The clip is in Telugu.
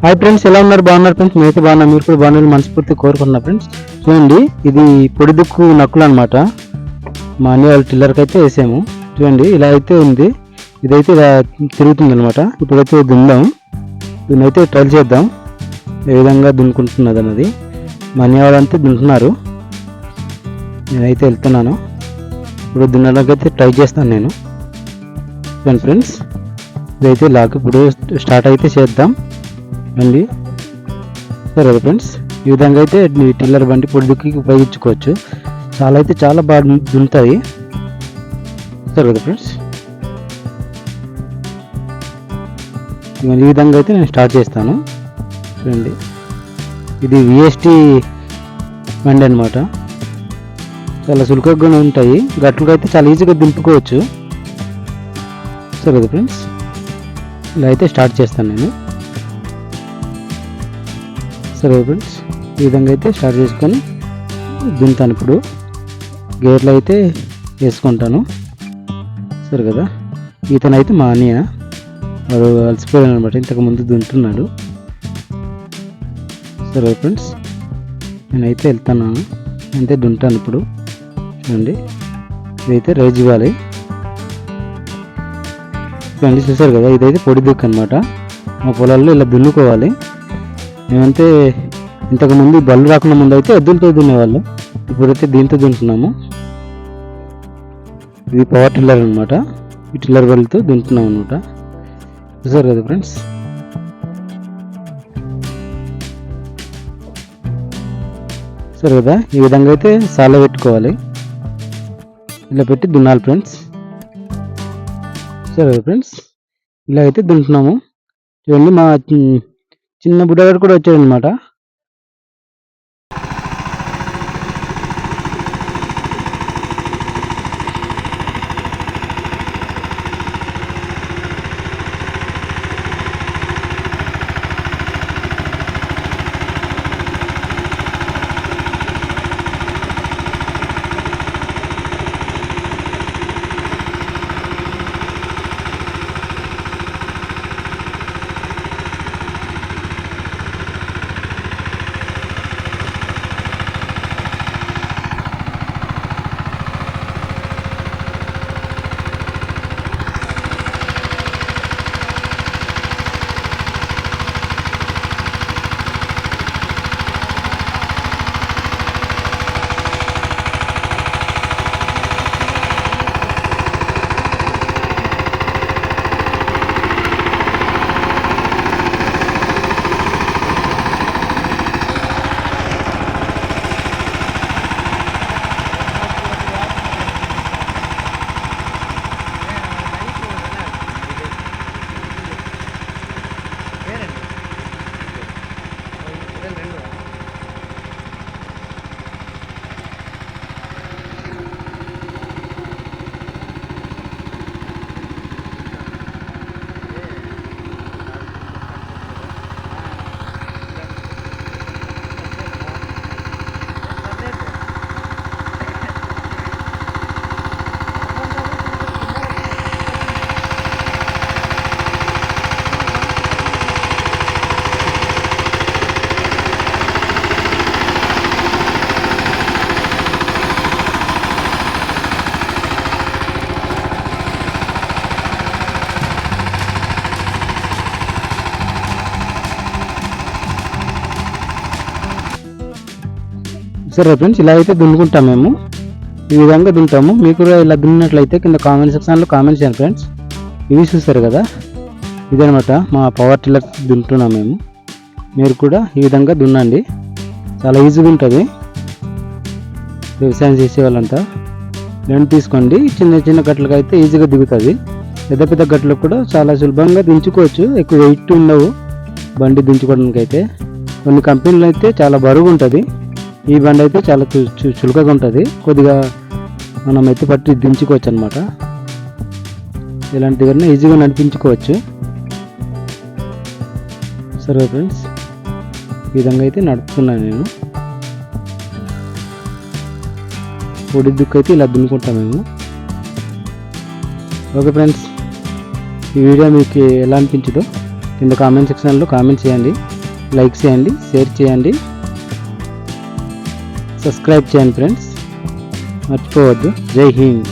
హాయ్ ఫ్రెండ్స్, ఎలా ఉన్నారు? బాగున్నారు ఫ్రెండ్స్? మీరైతే బాగున్నారు, మీరు కూడా బాగున్నారు మనస్ఫూర్తి కోరుకుంటున్నా ఫ్రెండ్స్. చూడండి, ఇది పొడి దుక్కు నక్కులు అనమాట. మా అన్ని వాళ్ళ టిల్లర్కి అయితే వేసాము. చూడండి, ఇలా అయితే ఉంది. ఇదైతే ఇలా తిరుగుతుంది అనమాట. ఇప్పుడైతే దుందాం, దీన్నైతే ట్రైల్ చేద్దాం ఏ విధంగా దున్నుకుంటున్నది అన్నది. మా అన్ని వాళ్ళంతా దున్నుతున్నారు, నేనైతే వెళ్తున్నాను. ఇప్పుడు దున్నడానికి అయితే ట్రై చేస్తాను నేను. చూడండి ఫ్రెండ్స్, ఇదైతే లాక్ ఇప్పుడు స్టార్ట్ అయితే చేద్దాం అండి. సరే ఫ్రెండ్స్, ఈ విధంగా అయితే టిల్లర్ బండి పొడి దుక్కి ఉపయోగించుకోవచ్చు. చాలా బాగా దున్నుతాయి. సరే కదా ఫ్రెండ్స్, ఈ విధంగా అయితే నేను స్టార్ట్ చేస్తాను. చూడండి, ఇది విఎస్టీ బండి అనమాట. చాలా సులకగా ఉంటాయి, గట్లుగా అయితే చాలా ఈజీగా దింపుకోవచ్చు. సరే కదా ఫ్రెండ్స్, ఇలా అయితే స్టార్ట్ చేస్తాను నేను. సరే ఫ్రెండ్స్, ఈ విధంగా అయితే స్టార్ట్ చేసుకొని దున్నుతాను. ఇప్పుడు గేర్లు అయితే వేసుకుంటాను. సరే కదా, ఇతనైతే మా అన్నయ్య, వాడు అలసిపోయాడు అనమాట, ఇంతకుముందు దున్నుతున్నాడు. సరే ఫ్రెండ్స్, నేనైతే వెళ్తున్నాను, అంతే దున్నుతాను ఇప్పుడు. చూడండి, ఇదైతే రైజ్ ఇవ్వాలి. చూడండి, చూసారు కదా, ఇదైతే పొడి దుక్కు అనమాట. మా పొలాల్లో ఇలా దున్నుకోవాలి. మేమంతే ఇంతకుముందు బళ్ళు రాకుండా ముందు అయితే ఎద్దులతో దున్నేవాళ్ళం, ఇప్పుడైతే దీంతో దున్నుతున్నాము. ఇది పవర్ టిల్లర్ అనమాట. ఈ టిల్లర్ బళ్ళతో దున్నుతున్నాం అనమాట. చూసారు కదా ఫ్రెండ్స్, సరే కదా, ఈ విధంగా అయితే సాల పెట్టుకోవాలి, ఇలా పెట్టి దున్నాలి ఫ్రెండ్స్. సరే కదా ఫ్రెండ్స్, ఇలా అయితే దున్నుతున్నాము. చూడండి, మా చిన్న బుడ్డగాడు కూడా వచ్చాడు అనమాట. సరే ఫ్రెండ్స్, ఇలా అయితే దున్నుకుంటాం మేము. ఈ విధంగా దున్నుతాము. మీకు కూడా ఇలా దున్నినట్లయితే కింద కామెంట్ సెక్షన్లో కామెంట్ చేయండి ఫ్రెండ్స్. ఇవి చూస్తారు కదా, ఇదనమాట మా పవర్ టిల్లర్ దున్నుతున్నాం మేము. మీరు కూడా ఈ విధంగా దున్నండి, చాలా ఈజీగా ఉంటుంది. వ్యవసాయం చేసే వాళ్ళంతా లెండ్ తీసుకోండి. చిన్న చిన్న గట్లకు అయితే ఈజీగా దిగుతుంది. పెద్ద పెద్ద గట్లకు కూడా చాలా సులభంగా దించుకోవచ్చు. ఎక్కువ వెయిట్ ఉండవు బండి దించుకోవడానికి అయితే. కొన్ని కంపెనీలు అయితే చాలా బరువు ఉంటుంది, ఈ బండి అయితే చాలా చులకగా ఉంటుంది. కొద్దిగా మనం ఎత్తి పట్టి దించుకోవచ్చు అనమాట. ఇలాంటి దగ్గర ఈజీగా నడిపించుకోవచ్చు. సరే ఫ్రెండ్స్, ఈ విధంగా అయితే నడుపుతున్నాను నేను. పొడి దుక్కు అయితే ఇలా దున్నుకుంటాం మేము. ఓకే ఫ్రెండ్స్, ఈ వీడియో మీకు ఎలా అనిపించిందో కింద కామెంట్ సెక్షన్లో కామెంట్ చేయండి, లైక్ చేయండి, షేర్ చేయండి, సబ్స్క్రైబ్ చేయండి ఫ్రెండ్స్, మర్చిపోవద్దు. జై హింద్.